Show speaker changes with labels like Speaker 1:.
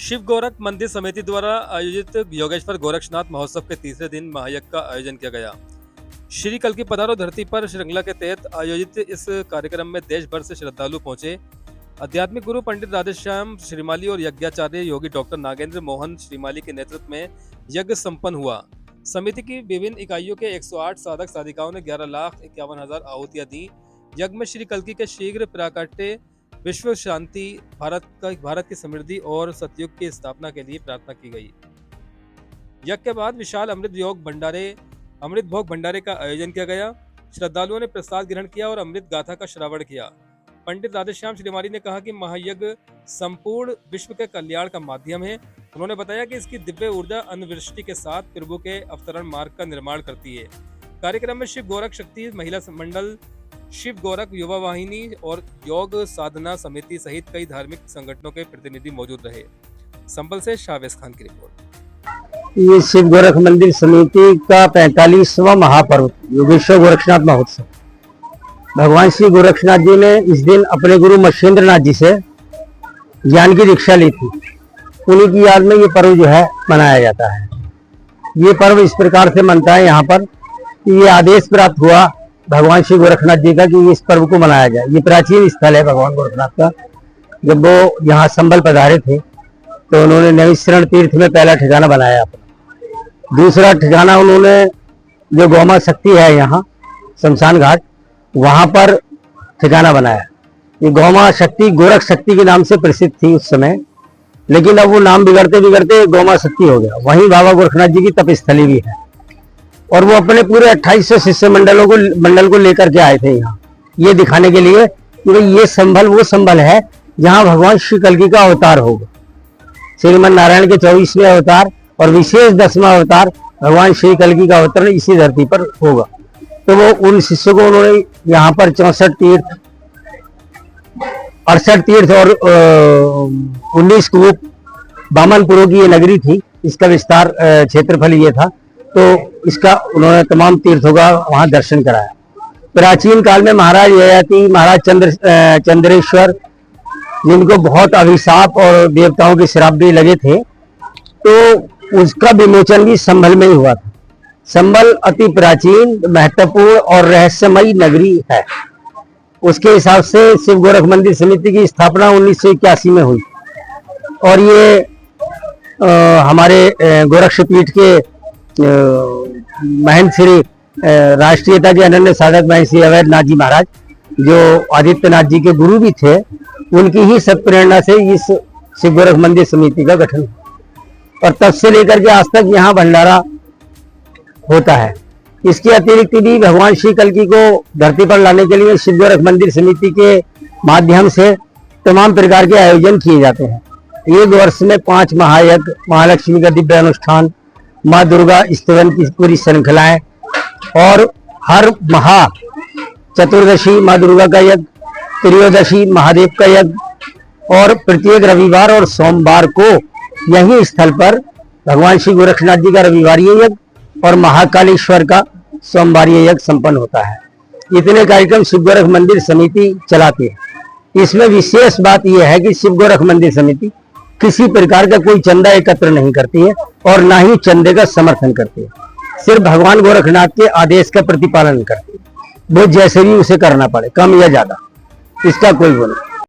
Speaker 1: शिव गोरख मंदिर समिति द्वारा आयोजित योगेश्वर गोरक्षनाथ महोत्सव के तीसरे दिन महायज्ञ का आयोजन किया गया। श्री कल्कि पधारो धरती पर श्रृंखला के तहत आयोजित इस कार्यक्रम में देश भर से श्रद्धालु पहुंचे। आध्यात्मिक गुरु पंडित राधेश्याम श्रीमाली और यज्ञाचार्य योगी डॉक्टर नागेंद्र मोहन श्रीमाली के नेतृत्व में यज्ञ संपन्न हुआ। समिति की विभिन्न इकाइयों के 108 साधक साधिकाओं ने 11,51,000 आहुतियां दी। यज्ञ में श्री कल्कि के शीघ्र प्राकट्य, विश्व शांति, भारत की समृद्धि और सतयुग की स्थापना के लिए प्रार्थना की गई। यज्ञ के बाद विशाल अमृत भोग भंडारे का आयोजन किया गया। श्रद्धालुओं ने प्रसाद ग्रहण किया और अमृत गाथा का श्रवण किया। पंडित राधेश्याम श्रीमाली ने कहा कि महायज्ञ संपूर्ण विश्व के कल्याण का माध्यम है। उन्होंने बताया कि इसकी दिव्य ऊर्जा अन्नवृष्टि के साथ प्रभु के अवतरण मार्ग का निर्माण करती है। कार्यक्रम में शिव गोरख शक्ति महिला मंडल, शिव गोरख युवा वाहिनी और योग साधना समिति सहित कई धार्मिक संगठनों के प्रतिनिधि मौजूद रहे। संभल से शाहवेज खान की रिपोर्ट।
Speaker 2: ये शिव गोरख मंदिर समिति का 45वां महापर्व योगेश्वर गोरक्षनाथ महोत्सव। भगवान श्री गोरक्षनाथ जी ने इस दिन अपने गुरु महेंद्र नाथ जी से ज्ञान की दीक्षा ली थी। उन्हीं की याद में ये पर्व जो है मनाया जाता है। ये पर्व इस प्रकार से मनता है यहाँ पर कि ये आदेश प्राप्त हुआ भगवान श्री गोरखनाथ जी का कि इस पर्व को मनाया जाए। ये प्राचीन स्थल है भगवान गोरखनाथ का। जब वो यहाँ संभल पधारे थे तो उन्होंने नैमिषारण्य तीर्थ में पहला ठिकाना बनाया अपना। दूसरा ठिकाना उन्होंने जो गौमा शक्ति है यहाँ शमशान घाट, वहां पर ठिकाना बनाया। ये गौमा शक्ति गोरख शक्ति के नाम से प्रसिद्ध थी उस समय, लेकिन अब वो नाम बिगड़ते बिगड़ते गौमा शक्ति हो गया। वहीं बाबा गोरखनाथ जी की तपस्थली भी है और वो अपने पूरे 2800 शिष्य मंडल को लेकर के आए थे यहाँ, ये दिखाने के लिए कि भाई ये संभल वो संभल है जहाँ भगवान श्री कल्कि का अवतार होगा। श्रीमन नारायण के 24वें अवतार और विशेष 10वां अवतार भगवान श्री कल्कि का अवतरण इसी धरती पर होगा। तो वो उन शिष्यों को उन्होंने यहाँ पर 64 तीर्थ, 68 तीर्थ और 19 कूप, बामनपुरों की ये नगरी थी। इसका विस्तार क्षेत्रफल ये था। तो इसका उन्होंने तमाम तीर्थों का वहां दर्शन कराया। प्राचीन काल में महाराज ययाति, महाराज चंद्रेश्वर, जिनको बहुत अभिशाप और देवताओं के श्राप भी लगे थे, तो उसका विमोचन भी संभल में ही हुआ था। संभल अति प्राचीन, महत्वपूर्ण और रहस्यमयी नगरी है। उसके हिसाब से शिव गोरख मंदिर समिति की स्थापना 1981 में हुई और ये हमारे गोरक्षपीठ के महंत श्री राष्ट्रीयता के अनन्य साधक महंत श्री अवैधनाथ जी महाराज, जो आदित्यनाथ जी के गुरु भी थे, उनकी ही सब प्रेरणा से इस शिव गोरख मंदिर समिति का गठन हुआ और तब से लेकर के आज तक यहाँ भंडारा होता है। इसके अतिरिक्त भी भगवान श्री कल्कि को धरती पर लाने के लिए शिव गोरख मंदिर समिति के माध्यम से तमाम प्रकार के आयोजन किए जाते हैं। एक वर्ष में 5 महायज्ञ, महालक्ष्मी का दिव्य अनुष्ठान, माँ दुर्गा स्तवन की पूरी श्रृंखलाएं और हर महा चतुर्दशी माँ दुर्गा का यज्ञ, त्रयोदशी महादेव का यज्ञ और प्रत्येक रविवार और सोमवार को यही स्थल पर भगवान श्री गोरक्षनाथ जी का रविवारी यज्ञ और महाकालेश्वर का सोमवारी यज्ञ संपन्न होता है। इतने कार्यक्रम शिव गोरख मंदिर समिति चलाती है। इसमें विशेष बात यह है कि शिव गोरख मंदिर समिति किसी प्रकार का कोई चंदा एकत्र नहीं करती है और ना ही चंदे का समर्थन करती है। सिर्फ भगवान गोरखनाथ के आदेश का प्रतिपालन करती है। वो जैसे भी उसे करना पड़े, कम या ज्यादा, इसका कोई वो नहीं।